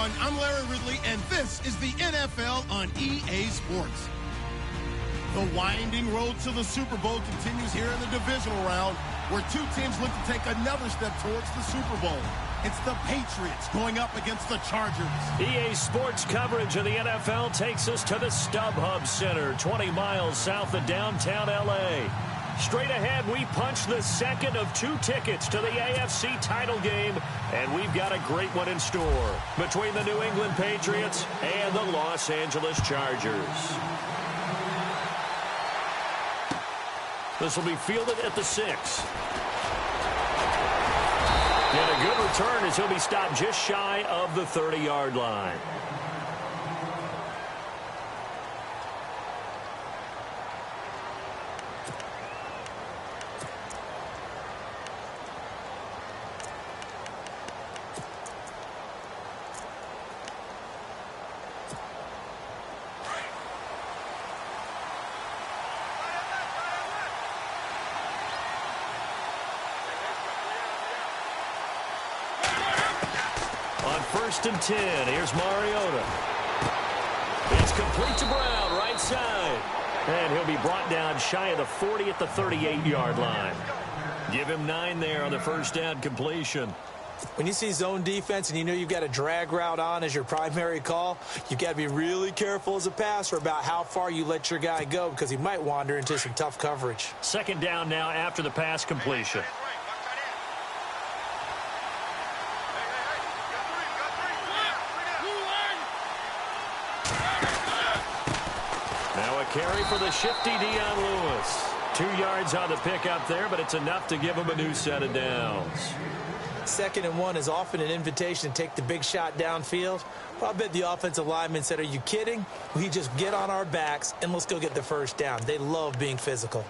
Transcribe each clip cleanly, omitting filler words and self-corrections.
everyone. I'm Larry Ridley, and this is the NFL on EA Sports. The winding road to the Super Bowl continues here in the divisional round, where two teams look to take another step towards the Super Bowl. It's the Patriots going up against the Chargers. EA Sports coverage of the NFL takes us to the StubHub Center, 20 miles south of downtown L.A. Straight ahead, we punch the second of two tickets to the AFC title game, and we've got a great one in store between the New England Patriots and the Los Angeles Chargers. This will be fielded at the 6. And a good return as he'll be stopped just shy of the 30-yard line. First and 10. Here's Mariota. It's complete to Brown, right side. And he'll be brought down shy of the 40 at the 38-yard line. Give him 9 there on the first down completion. When you see zone defense and you know you've got a drag route on as your primary call, you've got to be really careful as a passer about how far you let your guy go because he might wander into some tough coverage. Second down now after the pass completion. Carry for the shifty Dion Lewis. 2 yards on the pickup there, but it's enough to give him a new set of downs. 2nd and 1 is often an invitation to take the big shot downfield. Well, I bet the offensive lineman said, are you kidding? We just get on our backs and let's go get the first down. They love being physical.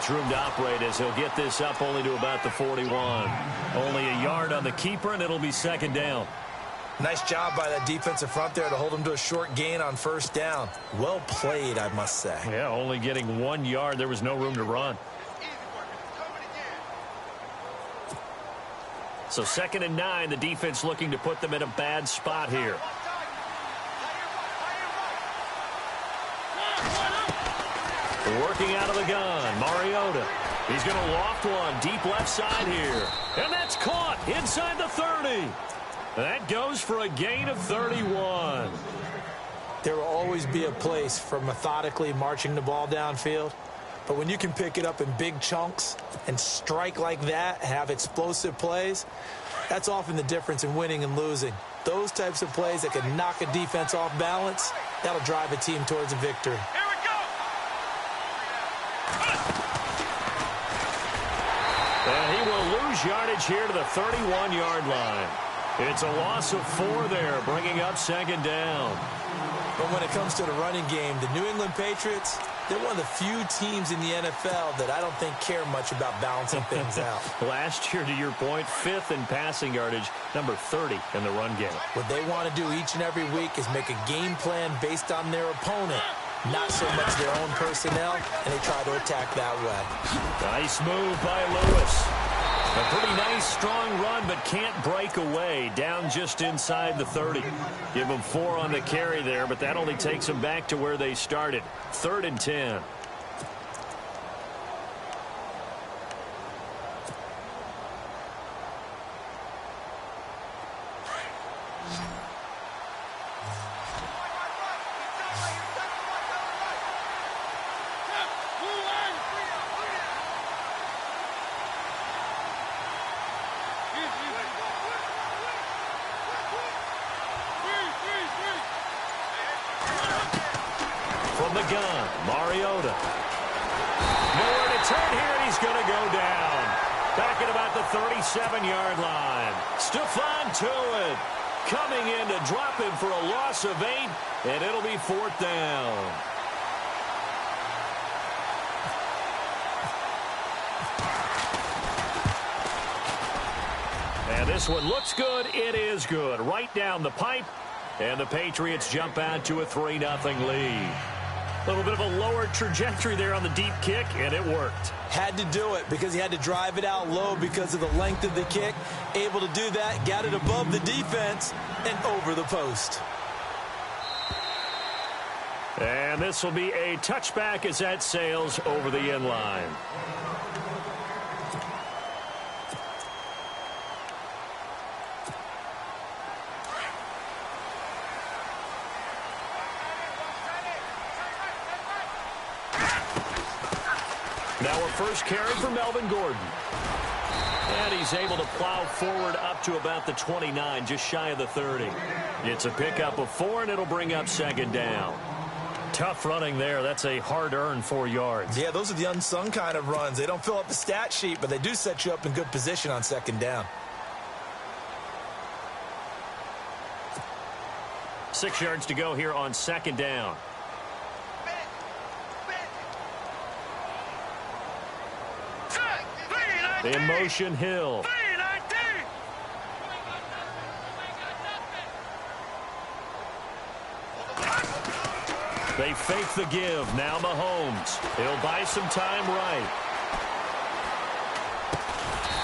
Room to operate as he'll get this up only to about the 41. Only a yard on the keeper, and it'll be second down. Nice job by that defensive front there to hold him to a short gain on first down. Well played, I must say. Yeah, only getting 1 yard. There was no room to run. So 2nd and 9, the defense looking to put them in a bad spot here. Working out of the gun, Mariota. He's going to loft one deep left side here. And that's caught inside the 30. That goes for a gain of 31. There will always be a place for methodically marching the ball downfield. But when you can pick it up in big chunks and strike like that, have explosive plays, that's often the difference in winning and losing. Those types of plays that can knock a defense off balance, that'll drive a team towards a victory. And he will lose yardage here to the 31-yard line. It's a loss of 4 there, bringing up second down. But when it comes to the running game, the New England Patriots, they're one of the few teams in the NFL that I don't think care much about balancing things out. Last year, to your point, 5th in passing yardage, number 30 in the run game. What they want to do each and every week is make a game plan based on their opponent, not so much their own personnel, and they try to attack that way. Nice move by Lewis. A pretty nice, strong run, but can't break away. Down just inside the 30. Give them 4 on the carry there, but that only takes them back to where they started. 3rd and 10. From the gun, Mariota. Nowhere to turn here, and he's going to go down. Back at about the 37-yard line. Stephon Tuitt coming in to drop him for a loss of 8, and it'll be 4th down. This one looks good. It is good. Right down the pipe. And the Patriots jump out to a 3-0 lead. A little bit of a lower trajectory there on the deep kick, and it worked. Had to do it because he had to drive it out low because of the length of the kick. Able to do that, got it above the defense, and over the post. And this will be a touchback as that sails over the end line. Now a first carry for Melvin Gordon. And he's able to plow forward up to about the 29, just shy of the 30. It's a pickup of 4, and it'll bring up second down. Tough running there. That's a hard-earned 4 yards. Yeah, those are the unsung kind of runs. They don't fill up the stat sheet, but they do set you up in good position on second down. 6 yards to go here on second down. In motion, Hill. They fake the give. Now Mahomes. He'll buy some time right.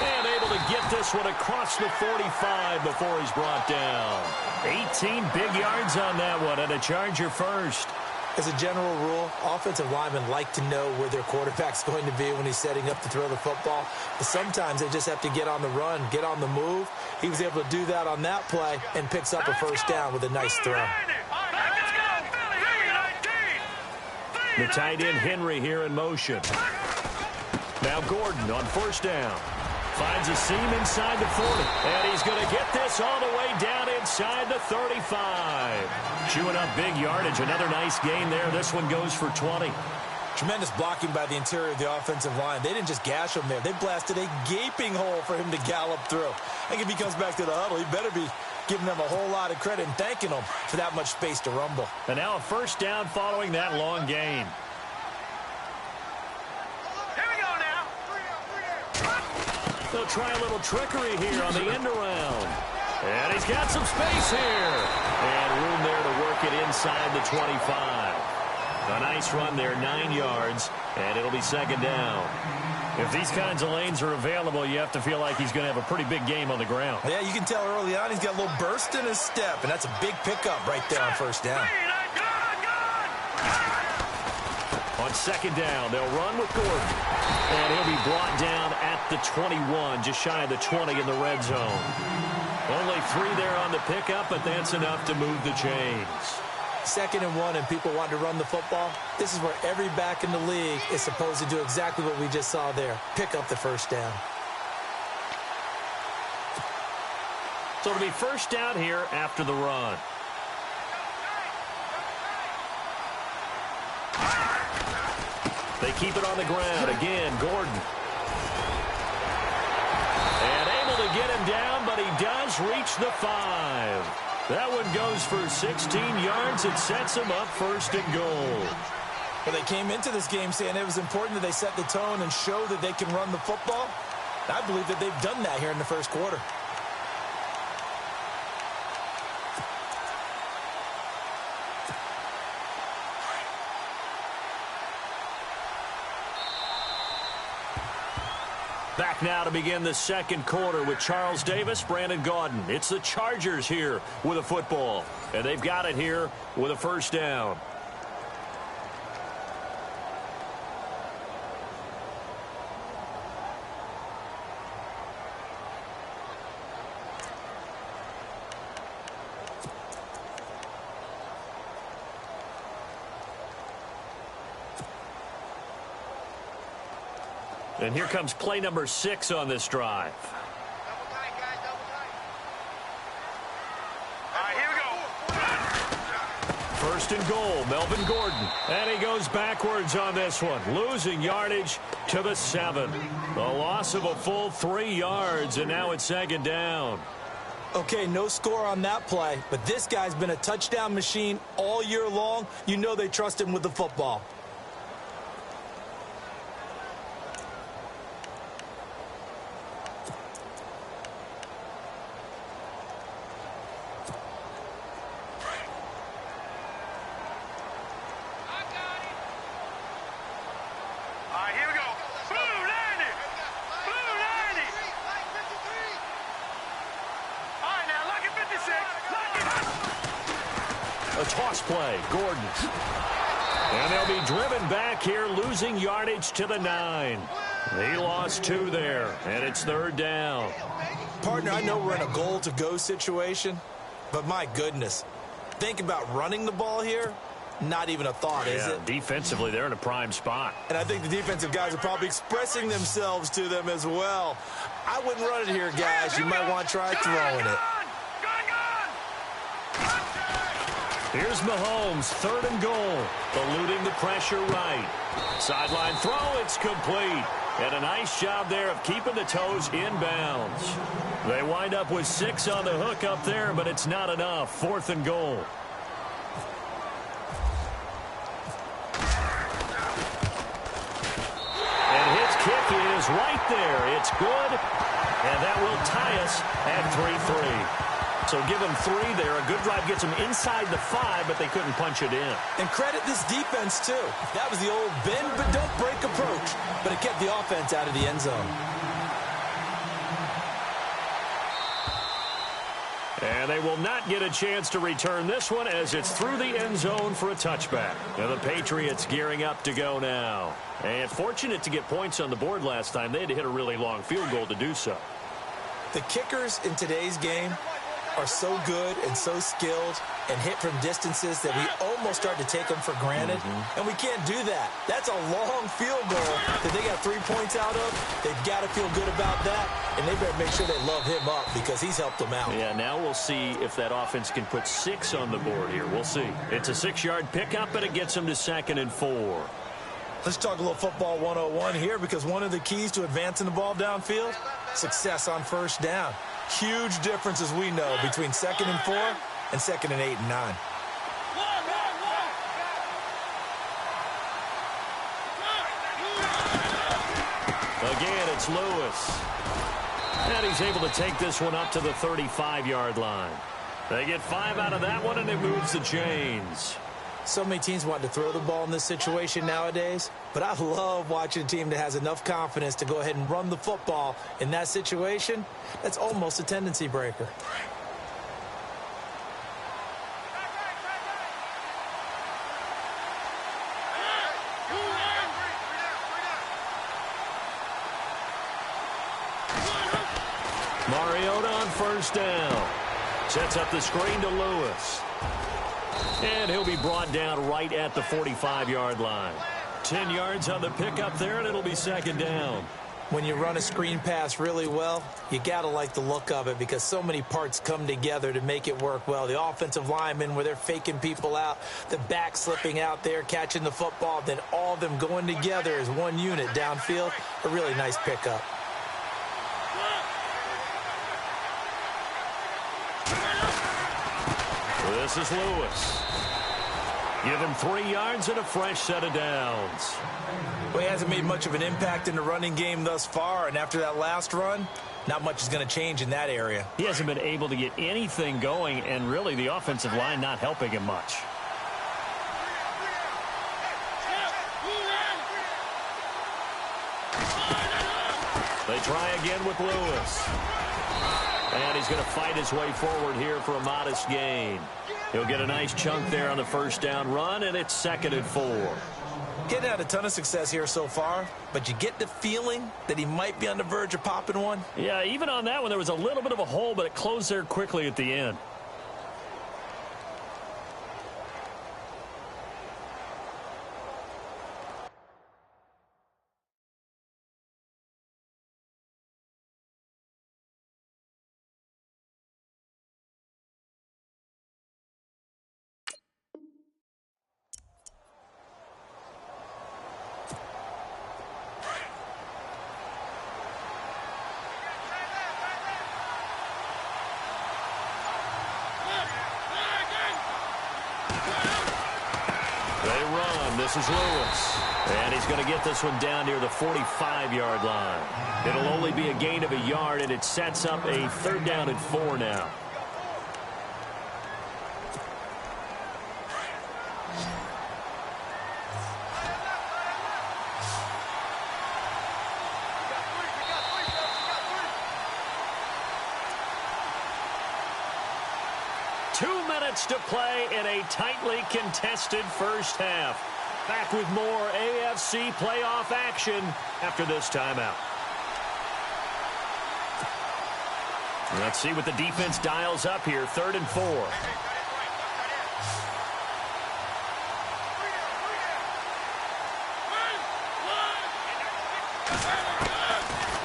And able to get this one across the 45 before he's brought down. 18 big yards on that one, and a Charger first. As a general rule, offensive linemen like to know where their quarterback's going to be when he's setting up to throw the football. But sometimes they just have to get on the run, get on the move. He was able to do that on that play and picks up a first down with a nice throw. The tight end Henry here in motion. Now Gordon on first down. Finds a seam inside the 40. And he's going to get this all the way down inside the 35. Chewing up big yardage. Another nice gain there. This one goes for 20. Tremendous blocking by the interior of the offensive line. They didn't just gash him there. They blasted a gaping hole for him to gallop through. I think if he comes back to the huddle, he better be giving them a whole lot of credit and thanking them for that much space to rumble. And now a first down following that long gain. They'll try a little trickery here on the end around. And he's got some space here. And room there to work it inside the 25. A nice run there, 9 yards, and it'll be second down. If these kinds of lanes are available, you have to feel like he's going to have a pretty big game on the ground. Yeah, you can tell early on he's got a little burst in his step, and that's a big pickup right there on first down. On second down, they'll run with Gordon. And he'll be brought down at the 21, just shy of the 20 in the red zone. Only 3 there on the pickup, but that's enough to move the chains. 2nd and 1, and people want to run the football. This is where every back in the league is supposed to do exactly what we just saw there. Pick up the first down. So it'll be first down here after the run. They keep it on the ground. Again, Gordon. And able to get him down, but he does reach the 5. That one goes for 16 yards. It sets him up first and goal. Well, they came into this game saying it was important that they set the tone and show that they can run the football. I believe that they've done that here in the first quarter. Back now to begin the second quarter with Charles Davis, Brandon Gaudin. It's the Chargers here with a football, and they've got it here with a first down. And here comes play number 6 on this drive. Double tight, guys, double tight. All right, here we go. First and goal, Melvin Gordon. And he goes backwards on this one, losing yardage to the 7. A loss of a full 3 yards, and now it's second down. Okay, no score on that play, but this guy's been a touchdown machine all year long. You know they trust him with the football. A toss play. Gordon. And they'll be driven back here, losing yardage to the 9. He lost 2 there, and it's 3rd down. Partner, I know we're in a goal-to-go situation, but my goodness, think about running the ball here. Not even a thought, is it? Defensively, they're in a prime spot. And I think the defensive guys are probably expressing themselves to them as well. I wouldn't run it here, guys. You might want to try throwing it. Here's Mahomes, 3rd and goal. Eluding the pressure right. Sideline throw, it's complete. And a nice job there of keeping the toes inbounds. They wind up with 6 on the hook up there, but it's not enough. 4th and goal. And his kick is right there. It's good. And that will tie us at 3-3. So give them 3 there. A good drive gets them inside the 5, but they couldn't punch it in. And credit this defense, too. That was the old bend but don't break approach, but it kept the offense out of the end zone. And they will not get a chance to return this one as it's through the end zone for a touchback. Now the Patriots gearing up to go now. And fortunate to get points on the board last time. They had to hit a really long field goal to do so. The kickers in today's game are so good and so skilled and hit from distances that we almost start to take them for granted. And we can't do that. That's a long field goal that they got 3 points out of. They've got to feel good about that, and they better make sure they love him up because he's helped them out. Yeah, now we'll see if that offense can put 6 on the board here. We'll see. It's a 6-yard pickup, and it gets them to 2nd and 4. Let's talk a little football 101 here because one of the keys to advancing the ball downfield, success on 1st down. Huge difference, as we know, between 2nd and 4 and 2nd and 8 and 9. Again, it's Lewis. And he's able to take this one up to the 35-yard line. They get 5 out of that one, and it moves the chains. So many teams want to throw the ball in this situation nowadays, but I love watching a team that has enough confidence to go ahead and run the football in that situation. That's almost a tendency breaker. Mariota on 1st down. Sets up the screen to Lewis. And he'll be brought down right at the 45-yard line. 10 yards on the pickup there, and it'll be 2nd down. When you run a screen pass really well, you got to like the look of it because so many parts come together to make it work well. The offensive linemen, where they're faking people out, the back slipping out there, catching the football, then all of them going together as one unit downfield. A really nice pickup. This is Lewis. Give him 3 yards and a fresh set of downs. Well, he hasn't made much of an impact in the running game thus far, and after that last run, not much is going to change in that area. He hasn't been able to get anything going, and really the offensive line not helping him much. They try again with Lewis. And he's going to fight his way forward here for a modest gain. He'll get a nice chunk there on the 1st down run, and it's 2nd and 4. Getting had a ton of success here so far, but you get the feeling that he might be on the verge of popping one. Yeah, even on that one, there was a little bit of a hole, but it closed there quickly at the end. This is Lewis. And he's going to get this one down near the 45-yard line. It'll only be a gain of a yard, and it sets up a 3rd down and 4 now. 2 minutes to play in a tightly contested first half. Back with more AFC playoff action after this timeout. Let's see what the defense dials up here. 3rd and 4.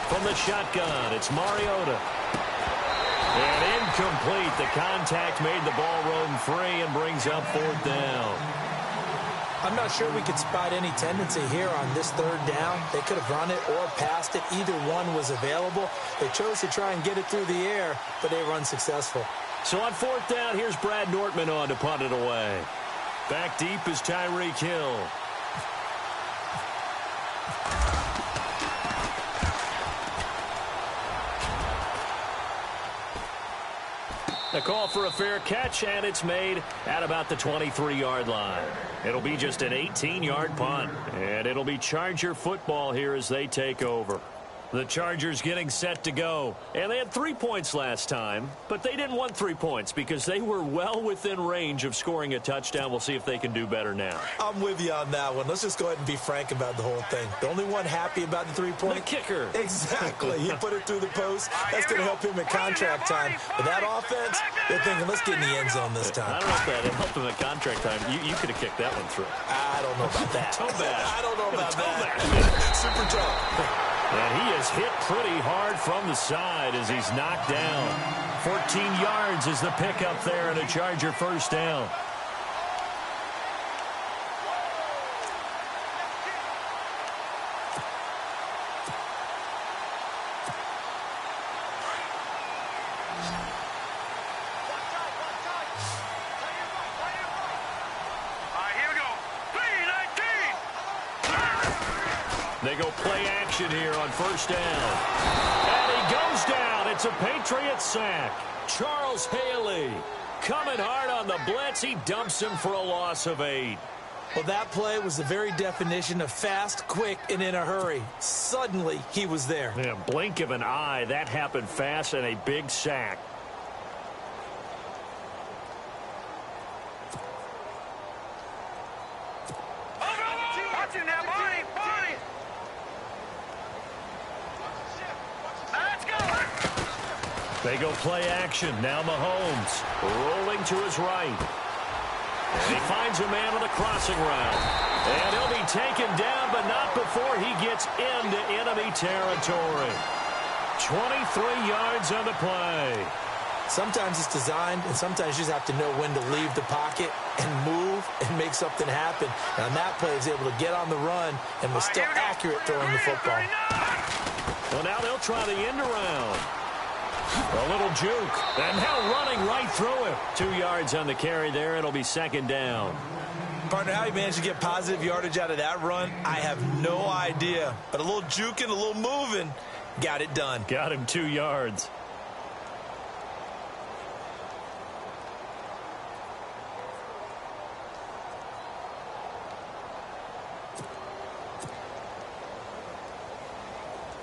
From the shotgun, it's Mariota. And incomplete. The contact made the ball roam free and brings up 4th down. I'm not sure we could spot any tendency here on this 3rd down. They could have run it or passed it. Either one was available. They chose to try and get it through the air, but they were unsuccessful. So on 4th down, here's Brad Nortman on to punt it away. Back deep is Tyreek Hill. The call for a fair catch, and it's made at about the 23-yard line. It'll be just an 18-yard punt, and it'll be Charger football here as they take over. The Chargers getting set to go. And they had 3 points last time, but they didn't want 3 points because they were well within range of scoring a touchdown. We'll see if they can do better now. I'm with you on that one. Let's just go ahead and be frank about the whole thing. The only one happy about the 3-point? The kicker. Exactly. He put it through the post. That's going to help him at contract time. But that offense, they're thinking, let's get in the end zone this time. I don't know if that helped him at contract time. You could have kicked that one through. I don't know about that. Toe bash. I don't know about that. Super tough. And he is hit pretty hard from the side as he's knocked down. 14 yards is the pickup there and a Charger 1st down. They go play action here on 1st down. And he goes down. It's a Patriots sack. Charles Haley coming hard on the blitz. He dumps him for a loss of 8. Well, that play was the very definition of fast, quick, and in a hurry. Suddenly, he was there. Yeah, blink of an eye. That happened fast and a big sack. They go play action. Now Mahomes rolling to his right. And he finds a man on the crossing route. And he'll be taken down, but not before he gets into enemy territory. 23 yards on the play. Sometimes it's designed, and sometimes you just have to know when to leave the pocket and move and make something happen. And on that play, he was able to get on the run and was still accurate throwing the football. Well, now they'll try the end around. A little juke. And now running right through him. 2 yards on the carry there. It'll be 2nd down. Partner, how he managed to get positive yardage out of that run, I have no idea. But a little juking, a little moving, got it done. Got him 2 yards.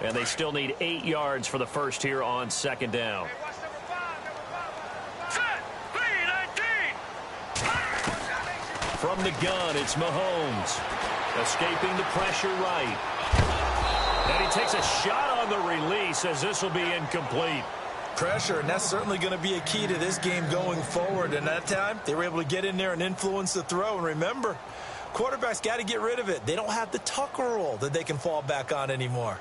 And they still need 8 yards for the first here on 2nd down. From the gun, it's Mahomes. Escaping the pressure right. And he takes a shot on the release as this will be incomplete. Pressure, and that's certainly going to be a key to this game going forward. And that time, they were able to get in there and influence the throw. And remember, quarterbacks got to get rid of it. They don't have the Tucker rule that they can fall back on anymore.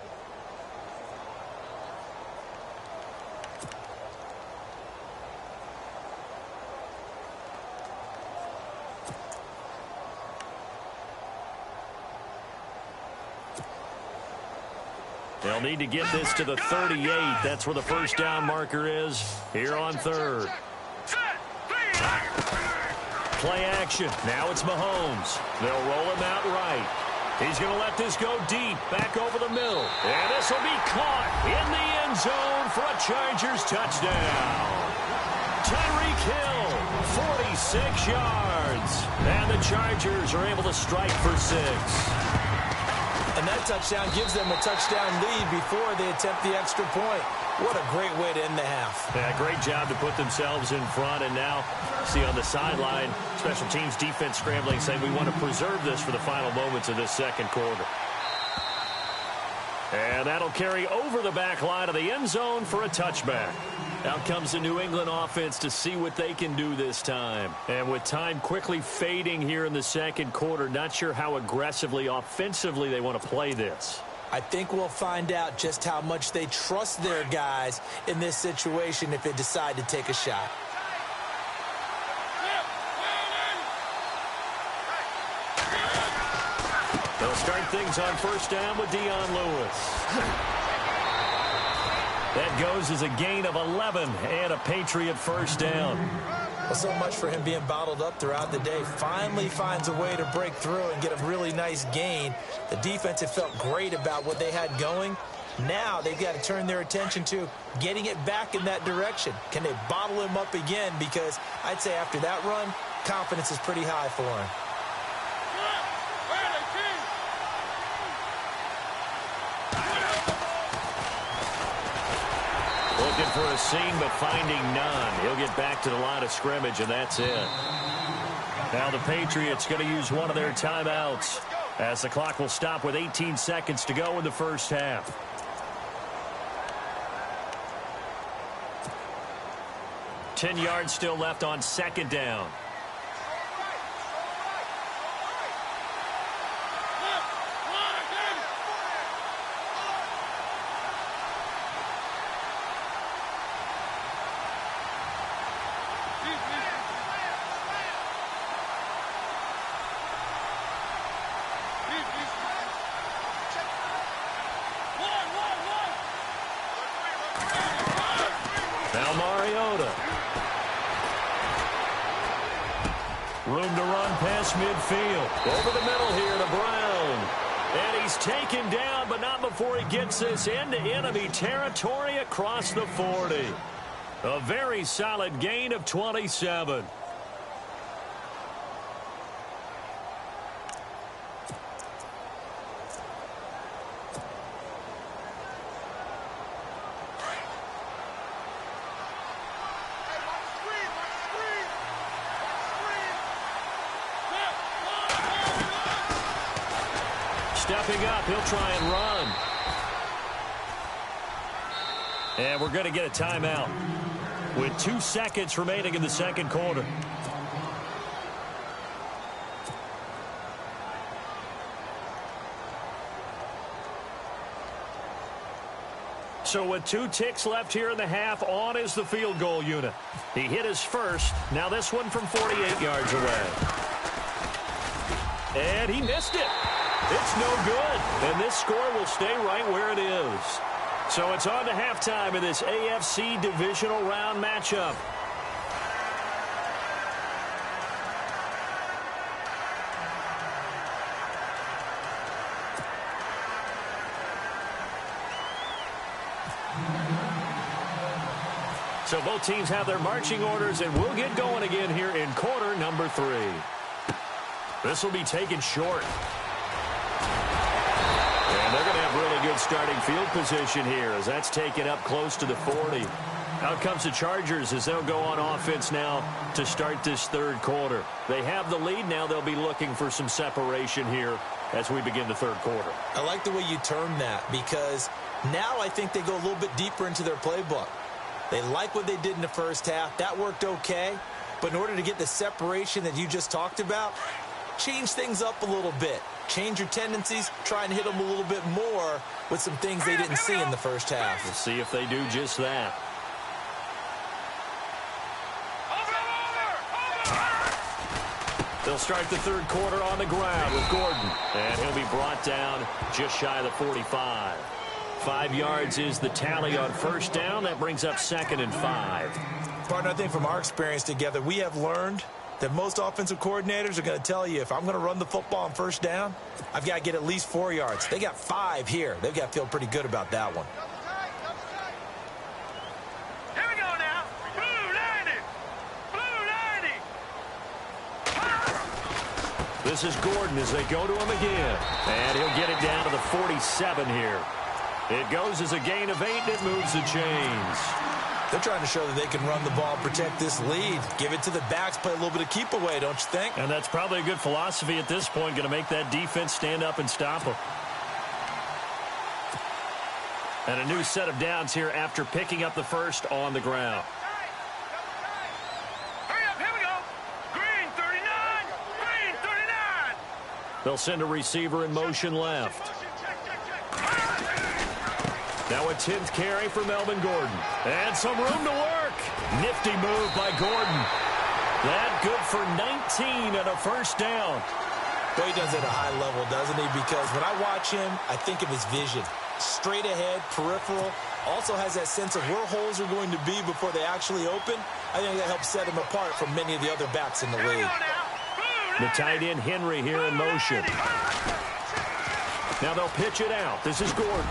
They'll need to get this to the 38. That's where the first down marker is here on 3rd. Play action. Now it's Mahomes. They'll roll him out right. He's going to let this go deep, back over the middle. And this will be caught in the end zone for a Chargers touchdown. Tyreek Hill, 46 yards. And the Chargers are able to strike for 6. And And that touchdown gives them a touchdown lead before they attempt the extra point. What a great way to end the half. Yeah, great job to put themselves in front. And now, see on the sideline, special teams defense scrambling, saying we want to preserve this for the final moments of this second quarter. And that'll carry over the back line of the end zone for a touchback. Out comes the New England offense to see what they can do this time. And with time quickly fading here in the second quarter, not sure how aggressively, offensively they want to play this. I think we'll find out just how much they trust their guys in this situation if they decide to take a shot. They'll start things on first down with Dion Lewis. That goes as a gain of 11 and a Patriot first down. Well, so much for him being bottled up throughout the day. Finally finds a way to break through and get a really nice gain. The defense had felt great about what they had going. Now they've got to turn their attention to getting it back in that direction. Can they bottle him up again? Because I'd say after that run, confidence is pretty high for him. Looking for a seam, but finding none. He'll get back to the line of scrimmage, and that's it. Now the Patriots going to use one of their timeouts as the clock will stop with 18 seconds to go in the first half. Ten yards still left on second down. Room to run past midfield. Over the middle here to Brown. And he's taken down, but not before he gets this into enemy territory across the 40. A very solid gain of 27. Stepping up, he'll try and run. And we're going to get a timeout with 2 seconds remaining in the second quarter. So with 2 ticks left here in the half, on is the field goal unit. He hit his first. Now this one from 48 yards away. And he missed it. It's no good, and this score will stay right where it is. So it's on to halftime in this AFC divisional round matchup. So both teams have their marching orders, and we'll get going again here in quarter number 3. This will be taken short. And they're going to have really good starting field position here as that's taken up close to the 40. Out comes the Chargers as they'll go on offense now to start this third quarter. They have the lead now. They'll be looking for some separation here as we begin the third quarter. I like the way you term that because now I think they go a little bit deeper into their playbook. They like what they did in the first half. That worked okay. But in order to get the separation that you just talked about, change things up a little bit. Change your tendencies, try and hit them a little bit more with some things they didn't see in the first half. We'll see if they do just that. They'll start the third quarter on the ground with Gordon. And he'll be brought down just shy of the 45. 5 yards is the tally on first down. That brings up 2nd and 5. Partner, I think from our experience together, we have learned that most offensive coordinators are going to tell you if I'm going to run the football on first down, I've got to get at least 4 yards. They got 5 here. They've got to feel pretty good about that one. Here we go now. Blue 90. Blue 90. This is Gordon as they go to him again. And he'll get it down to the 47 here. It goes as a gain of 8, and it moves the chains. They're trying to show that they can run the ball, protect this lead. Give it to the backs, play a little bit of keep away, don't you think? And that's probably a good philosophy at this point, going to make that defense stand up and stop them. And a new set of downs here after picking up the first on the ground. Hurry up, here we go. Green 39, green 39. They'll send a receiver in motion left. Now a 10th carry for Melvin Gordon. And some room to work. Nifty move by Gordon. That good for 19 and a first down. Well, he does it at a high level, doesn't he? Because when I watch him, I think of his vision. Straight ahead, peripheral. Also has that sense of where holes are going to be before they actually open. I think that helps set him apart from many of the other backs in the league. The tight end Henry here in motion. Now they'll pitch it out. This is Gordon.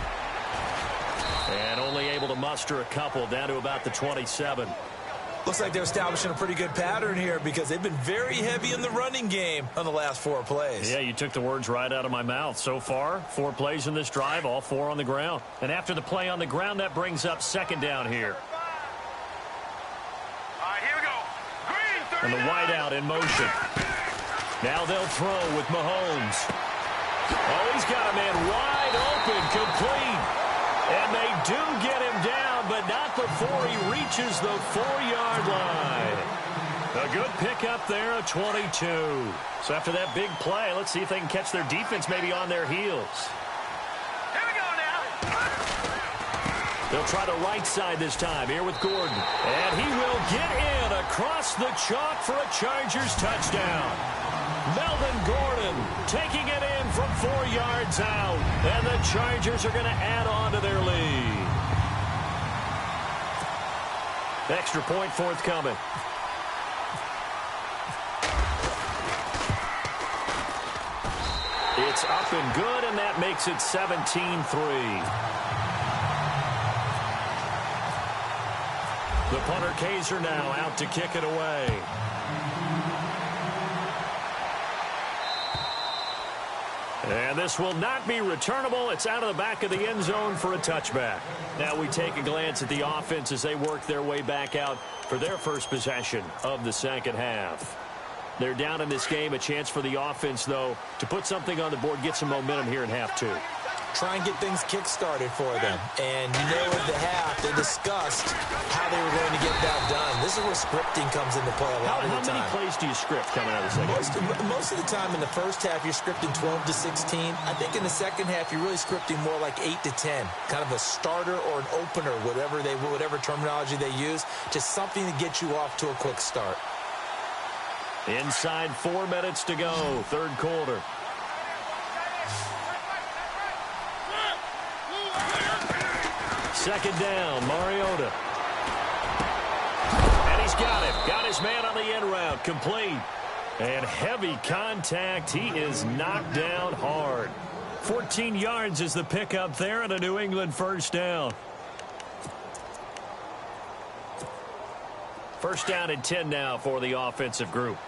And only able to muster a couple down to about the 27. Looks like they're establishing a pretty good pattern here because they've been very heavy in the running game on the last 4 plays. Yeah, you took the words right out of my mouth. So far, 4 plays in this drive, all 4 on the ground. And after the play on the ground, that brings up second down here. All right, here we go. Green 39. And the wide out in motion. Now they'll throw with Mahomes. Oh, he's got a man wide open, complete. And they do get him down, but not before he reaches the 4-yard line. A good pickup there, a 22. So after that big play, let's see if they can catch their defense maybe on their heels. Here we go now. They'll try the right side this time here with Gordon. And he will get in across the chalk for a Chargers touchdown. Melvin Gordon taking it in from 4 yards out. And the Chargers are going to add on to their lead. Extra point forthcoming. It's up and good, and that makes it 17-3. The punter Kaiser now out to kick it away. And this will not be returnable. It's out of the back of the end zone for a touchback. Now we take a glance at the offense as they work their way back out for their first possession of the second half. They're down in this game. A chance for the offense, though, to put something on the board, get some momentum here in half 2. Try and get things kick-started for them. And you know at the half, they discussed how they were going to get that done. This is where scripting comes into play a lot of the time. How many plays do you script coming out of the second? Most of the time in the first half, you're scripting 12 to 16. I think in the second half, you're really scripting more like 8 to 10. Kind of a starter or an opener, whatever terminology they use, just something to get you off to a quick start. Inside 4 minutes to go, third quarter. Second down, Mariota. And he's got it. Got his man on the end route, complete. And heavy contact. He is knocked down hard. 14 yards is the pickup there and a New England first down. First down and 10 now for the offensive group.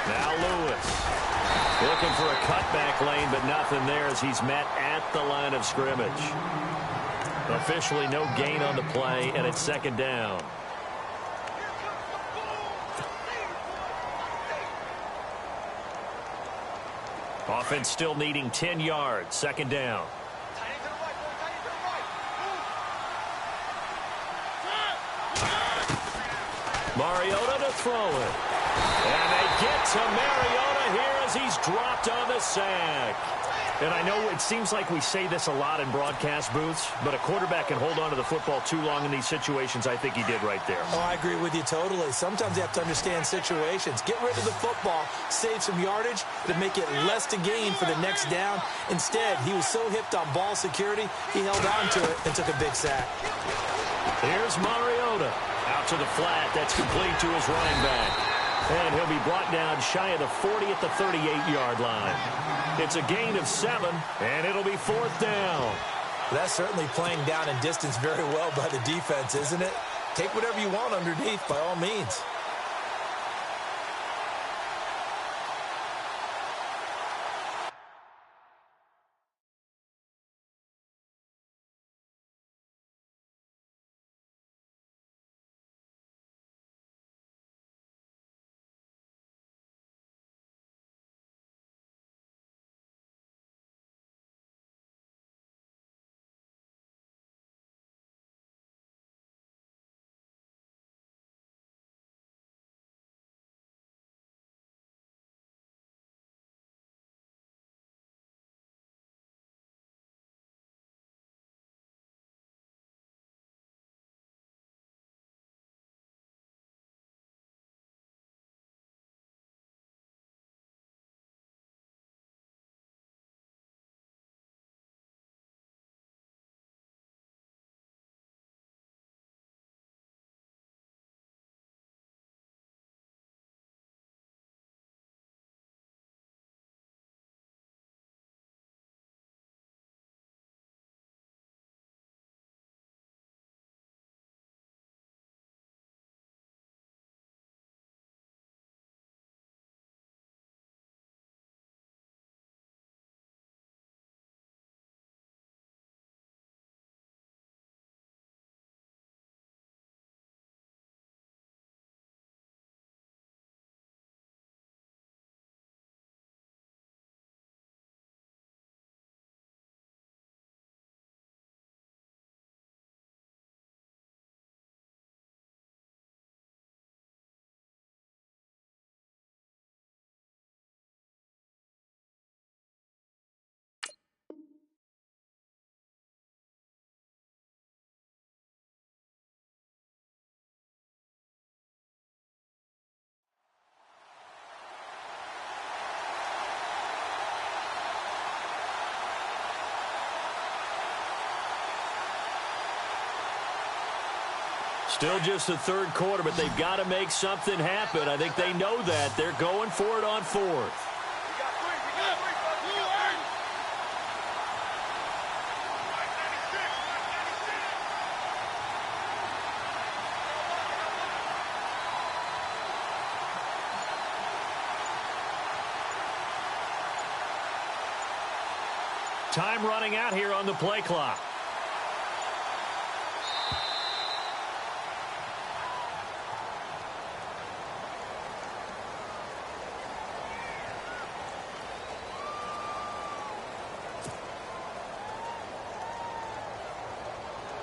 Now Lewis. Looking for a cutback lane, but nothing there as he's met at the line of scrimmage. Officially no gain on the play, and it's second down. Offense still needing 10 yards. Second down. Mariota to throw it. And they get to Mariota here as he's dropped on the sack. And I know it seems like we say this a lot in broadcast booths, but a quarterback can hold on to the football too long in these situations. I think he did right there. Oh, I agree with you totally. Sometimes you have to understand situations. Get rid of the football, save some yardage to make it less to gain for the next down. Instead, he was so hipped on ball security, he held on to it and took a big sack. Here's Mariota. Out to the flat. That's complete to his running back. And he'll be brought down shy of the 40 at the 38-yard line. It's a gain of 7, and it'll be fourth down. That's certainly playing down in distance very well by the defense, isn't it? take whatever you want underneath by all means. Still just the third quarter, but they've got to make something happen. I think they know that. They're going for it on fourth. Time running out here on the play clock.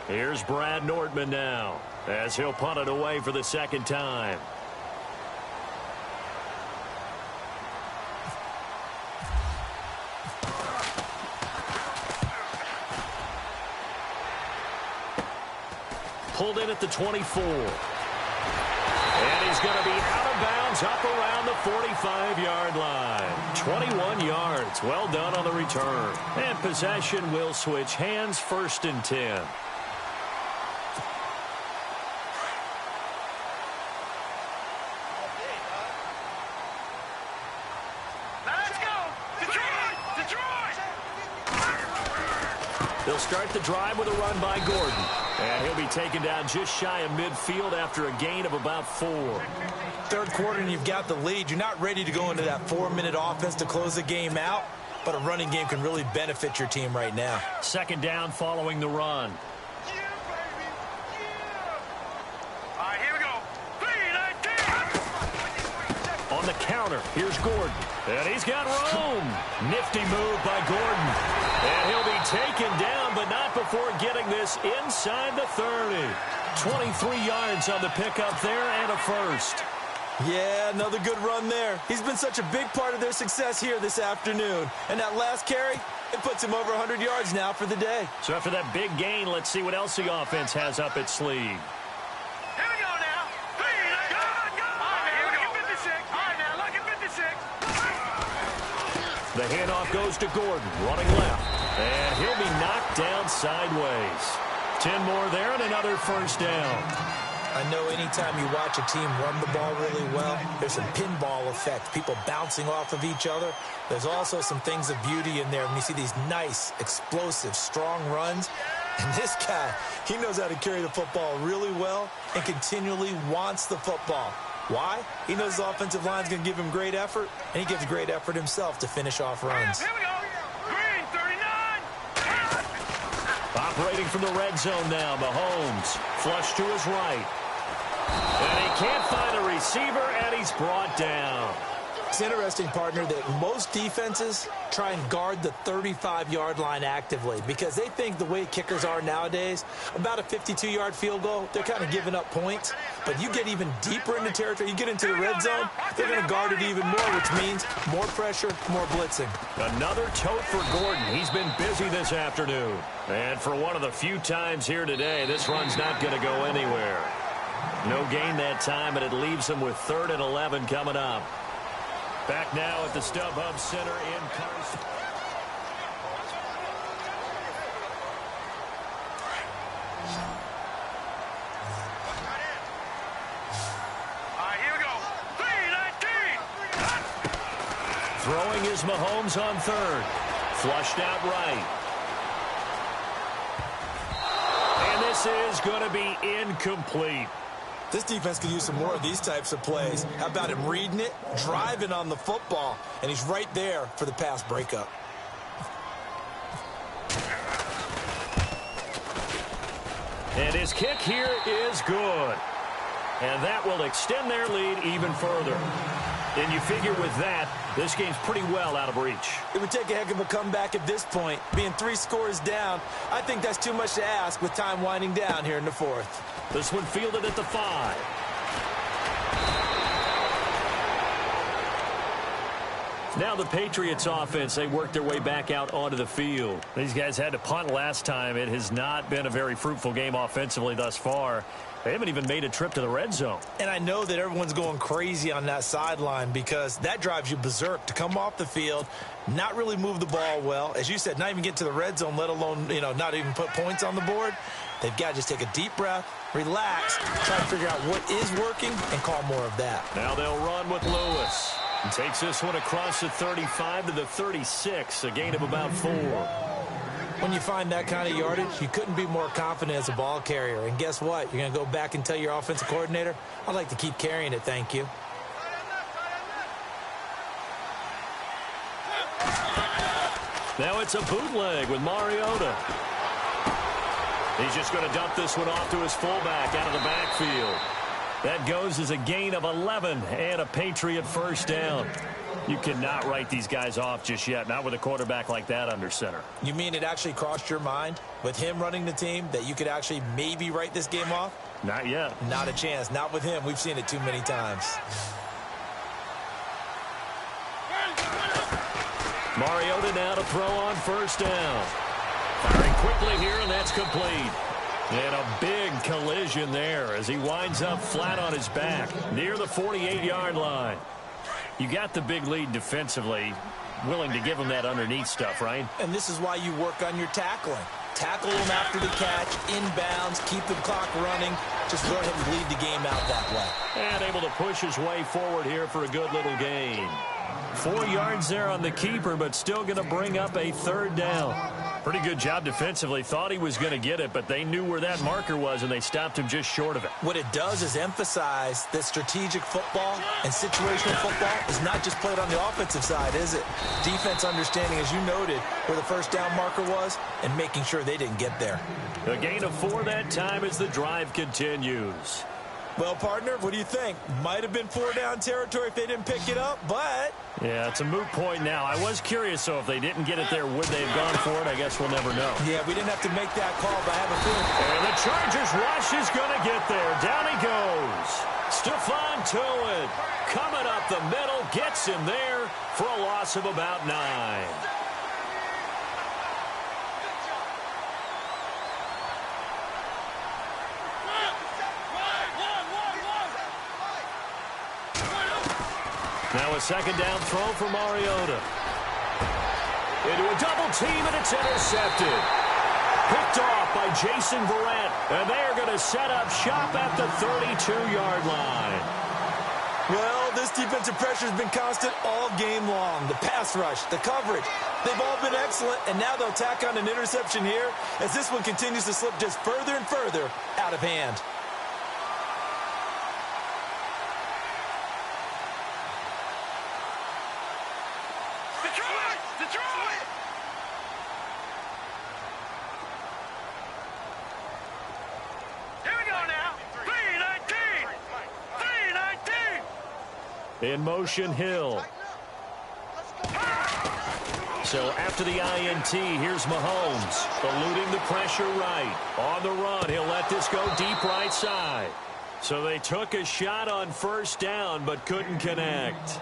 Here's Brad Nordman now, as he'll punt it away for the second time. Pulled in at the 24. And he's going to be out of bounds up around the 45-yard line. 21 yards. Well done on the return. And possession will switch hands, 1st and 10. They'll start the drive with a run by Gordon. And he'll be taken down just shy of midfield after a gain of about 4. Third quarter and you've got the lead. You're not ready to go into that 4-minute offense to close the game out, but a running game can really benefit your team right now. Second down following the run. Yeah, baby. Yeah. All right, here we go. 3-19. On the counter, here's Gordon. And he's got room. Nifty move by Gordon. And he'll be taken down, but not before getting this inside the 30. 23 yards on the pickup there and a first. Yeah, another good run there. He's been such a big part of their success here this afternoon. And that last carry, it puts him over 100 yards now for the day. So after that big gain, let's see what else the offense has up its sleeve. Here we go now. 3-19. Go. All right, here we go. 56. All right, now, look at 56. The handoff goes to Gordon, running left. And he'll be knocked down sideways. 10 more there and another first down. I know anytime you watch a team run the ball really well, there's some pinball effect, people bouncing off of each other. There's also some things of beauty in there when you see these nice, explosive, strong runs. And this guy, he knows how to carry the football really well and continually wants the football. Why? He knows the offensive line's going to give him great effort, and he gives great effort himself to finish off runs. Here we go. Green, 39. Operating from the red zone now, Mahomes. Flush to his right. And he can't find a receiver, and he's brought down. It's interesting, partner, that most defenses try and guard the 35-yard line actively because they think the way kickers are nowadays, about a 52-yard field goal, they're kind of giving up points. But you get even deeper into territory, you get into the red zone, they're going to guard it even more, which means more pressure, more blitzing. Another tote for Gordon. He's been busy this afternoon. And for one of the few times here today, this run's not going to go anywhere. No gain that time, and it leaves him with 3rd and 11 coming up. Back now at the StubHub Center in Carson. All right, here we go. 3-19. Throwing is Mahomes on 3rd. Flushed out right. And this is going to be incomplete. This defense could use some more of these types of plays. How about him reading it, driving on the football, and he's right there for the pass breakup. And his kick here is good. And that will extend their lead even further. And you figure with that, this game's pretty well out of reach. It would take a heck of a comeback at this point. Being 3 scores down, I think that's too much to ask with time winding down here in the 4th. This one fielded at the 5. Now the Patriots offense, they worked their way back out onto the field. These guys had to punt last time. It has not been a very fruitful game offensively thus far. They haven't even made a trip to the red zone. And I know that everyone's going crazy on that sideline because that drives you berserk to come off the field, not really move the ball well. As you said, not even get to the red zone, let alone, not even put points on the board. They've got to just take a deep breath, relax, try to figure out what is working, and call more of that. Now they'll run with Lewis. And takes this one across the 35 to the 36, a gain of about 4. When you find that kind of yardage, you couldn't be more confident as a ball carrier. And guess what? You're going to go back and tell your offensive coordinator, I'd like to keep carrying it, thank you. Now it's a bootleg with Mariota. He's just going to dump this one off to his fullback out of the backfield. That goes as a gain of 11 and a Patriot first down. You cannot write these guys off just yet, not with a quarterback like that under center. You mean it actually crossed your mind with him running the team that you could actually maybe write this game off? Not yet. Not a chance. Not with him. We've seen it too many times. Mariota now to throw on first down. Firing quickly here, and that's complete. And a big collision there as he winds up flat on his back near the 48-yard line. You got the big lead defensively, willing to give him that underneath stuff, right? And this is why you work on your tackling. Tackle him after the catch, inbounds, keep the clock running. Just go ahead and bleed the game out that way. And able to push his way forward here for a good little gain. 4 yards there on the keeper, but still going to bring up a third down. Pretty good job defensively. Thought he was going to get it, but they knew where that marker was, and they stopped him just short of it. What it does is emphasize that strategic football and situational football is not just played on the offensive side, is it? Defense understanding, as you noted, where the first down marker was and making sure they didn't get there. A gain of 4 that time as the drive continues. Well, partner, what do you think? Might have been 4 down territory if they didn't pick it up, but... Yeah, it's a moot point now. I was curious, so if they didn't get it there, would they have gone for it? I guess we'll never know. Yeah, we didn't have to make that call, but I have a feeling... And the Chargers rush is going to get there. Down he goes. Stephon Tuitt coming up the middle, gets him there for a loss of about 9. Now a second down throw for Mariota. Into a double team, and it's intercepted. Picked off by Jason Verrett, and they're going to set up shop at the 32-yard line. Well, this defensive pressure has been constant all game long. The pass rush, the coverage, They've all been excellent, and now they'll tack on an interception here as this one continues to slip just further and further out of hand. Detroit! Here we go now. 3-19. 3-19. In motion, Hill. So after the INT, here's Mahomes, eluding the pressure right. On the run, he'll let this go deep right side. So they took a shot on first down, but couldn't connect.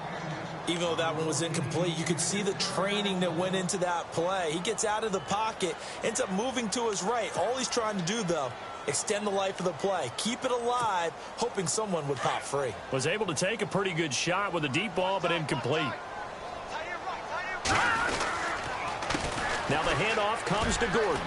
Even though that one was incomplete, you could see the training that went into that play. He gets out of the pocket, ends up moving to his right. All he's trying to do, though, extend the life of the play. Keep it alive, hoping someone would pop free. Was able to take a pretty good shot with a deep ball, but incomplete. Now the handoff comes to Gordon.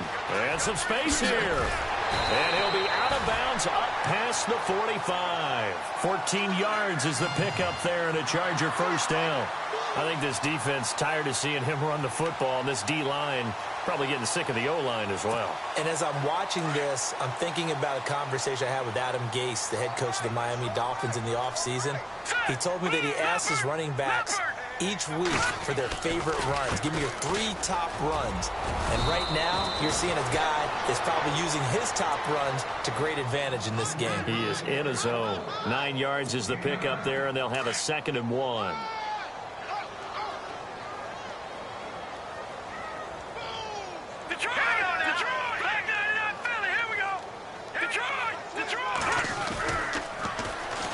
And some space here. And he'll be out of bounds up past the 45. 14 yards is the pickup there and a Charger first down. I think this defense tired of seeing him run the football, and this D-line probably getting sick of the O-line as well. And as I'm watching this, I'm thinking about a conversation I had with Adam Gase, the head coach of the Miami Dolphins in the offseason. He told me that he asked his running backs each week for their favorite runs. Give me your 3 top runs. And right now, you're seeing a guy that's probably using his top runs to great advantage in this game. He is in a zone. 9 yards is the pickup there, and they'll have a 2nd and 1.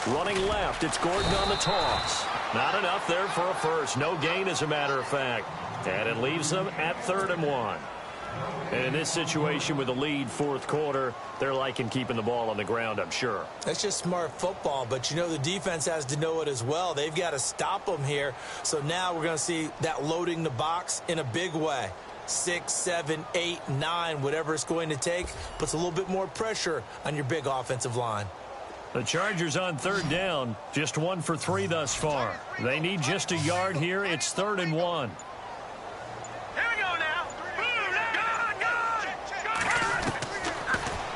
Running left, it's Gordon on the toss. Not enough there for a first. No gain, as a matter of fact. And it leaves them at 3rd and 1. And in this situation with the lead, 4th quarter, they're liking keeping the ball on the ground, I'm sure. That's just smart football, but you know the defense has to know it as well. They've got to stop them here. So now we're going to see that loading the box in a big way. 6, 7, 8, 9, whatever it's going to take, puts a little bit more pressure on your big offensive line. The Chargers on 3rd down, just 1 for 3 thus far. They need just a yard here. It's 3rd and 1. Here we go now.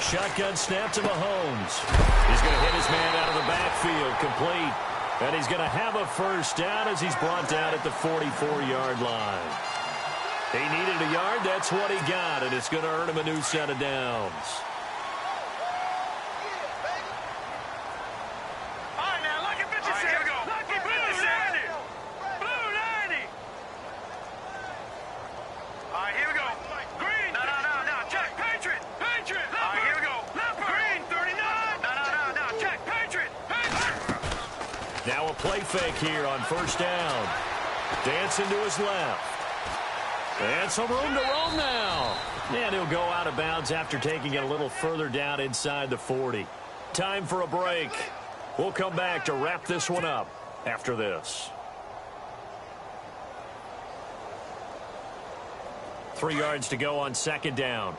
Shotgun snap to Mahomes. He's going to hit his man out of the backfield, complete. And he's going to have a first down as he's brought down at the 44-yard line. He needed a yard. That's what he got, and it's going to earn him a new set of downs. Now a play fake here on first down. Dancing to his left. And some room to roam now. And he'll go out of bounds after taking it a little further down inside the 40. Time for a break. We'll come back to wrap this one up after this. 3 yards to go on 2nd down.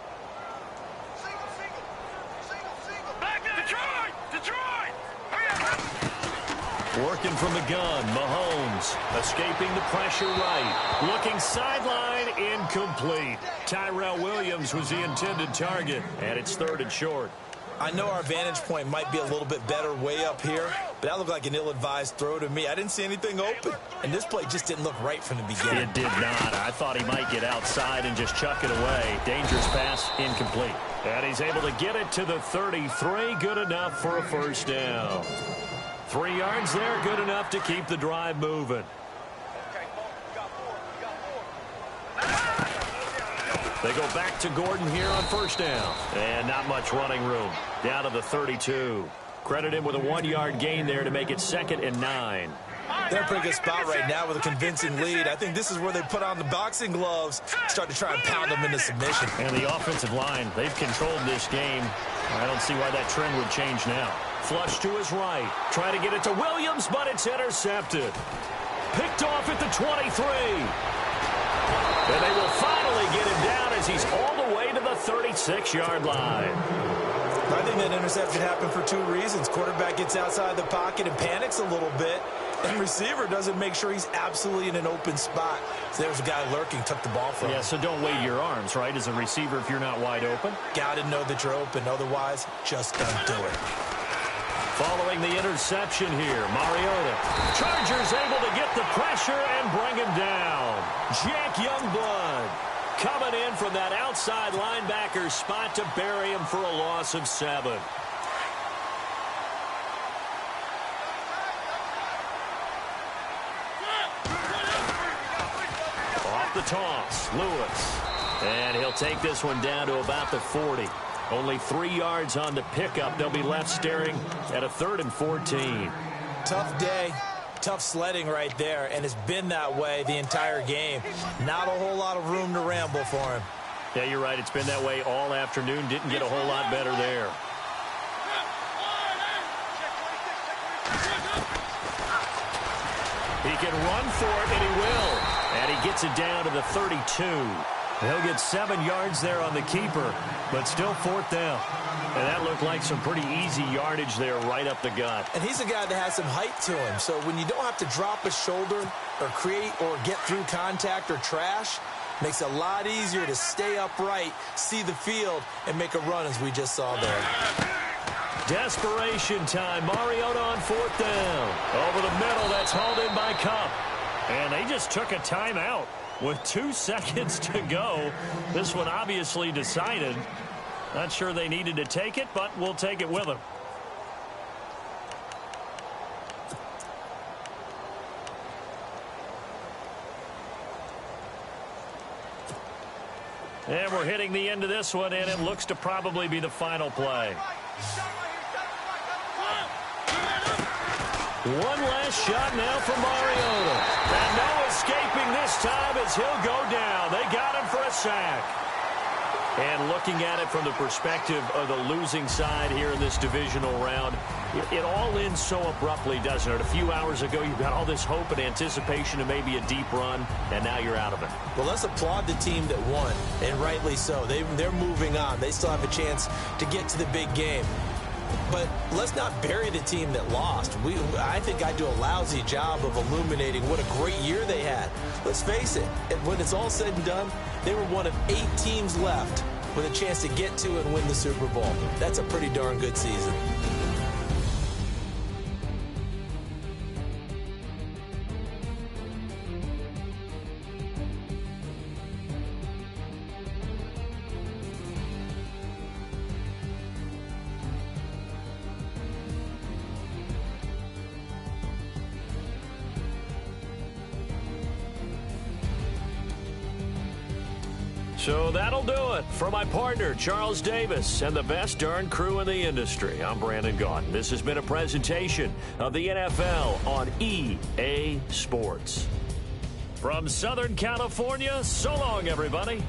Working from the gun, Mahomes escaping the pressure right. Looking sideline, incomplete. Tyrell Williams was the intended target, and it's 3rd and short. I know our vantage point might be a little bit better way up here, but that looked like an ill-advised throw to me. I didn't see anything open, and this play just didn't look right from the beginning. It did not. I thought he might get outside and just chuck it away. Dangerous pass, incomplete. And he's able to get it to the 33. Good enough for a first down. 3 yards there, good enough to keep the drive moving. They go back to Gordon here on first down. And not much running room. Down to the 32. Credit him with a 1-yard gain there to make it 2nd and 9. They're in a pretty good spot right now with a convincing lead. I think this is where they put on the boxing gloves, start to try and pound them into submission. And the offensive line, they've controlled this game. I don't see why that trend would change now. Flush to his right. Trying to get it to Williams, but it's intercepted. Picked off at the 23. And they will finally get him down as he's all the way to the 36-yard line. I think that interception happened for 2 reasons. Quarterback gets outside the pocket and panics a little bit. And receiver doesn't make sure he's absolutely in an open spot. So there's a guy lurking, took the ball from him. Yeah, so don't wave your arms, right, as a receiver if you're not wide open. Got to know that you're open. Otherwise, just don't do it. Following the interception here, Mariota. Chargers able to get the pressure and bring him down. Jack Youngblood coming in from that outside linebacker spot to bury him for a loss of 7. Off the toss, Lewis. And he'll take this one down to about the 40. Only 3 yards on the pickup. They'll be left staring at a 3rd and 14. Tough day. Tough sledding right there, and it's been that way the entire game. Not a whole lot of room to ramble for him. Yeah, you're right. It's been that way all afternoon. Didn't get a whole lot better there. He can run for it, and he will. And he gets it down to the 32. He'll get 7 yards there on the keeper, but still 4th down. And that looked like some pretty easy yardage there right up the gut. And he's a guy that has some height to him. So when you don't have to drop a shoulder or create or get through contact or trash, makes it a lot easier to stay upright, see the field, and make a run as we just saw there. Desperation time. Mariota on 4th down. Over the middle, that's hauled in by Cup. And they just took a timeout with 2 seconds to go. This one obviously decided. Not sure they needed to take it, but we'll take it with them. And we're hitting the end of this one, and it looks to probably be the final play. One last shot now for Mariota. And no escaping this time as he'll go down. They got him for a sack. And looking at it from the perspective of the losing side here in this divisional round, it all ends so abruptly, doesn't it? A few hours ago, you got all this hope and anticipation of maybe a deep run, and now you're out of it. Well, let's applaud the team that won, and rightly so. They're moving on. They still have a chance to get to the big game. But let's not bury the team that lost. I think I do a lousy job of illuminating what a great year they had. Let's face it, when it's all said and done, they were one of 8 teams left with a chance to get to and win the Super Bowl. That's a pretty darn good season. So that'll do it. For my partner, Charles Davis, and the best darn crew in the industry, I'm Brandon Gaudin. This has been a presentation of the NFL on EA Sports. From Southern California, so long, everybody.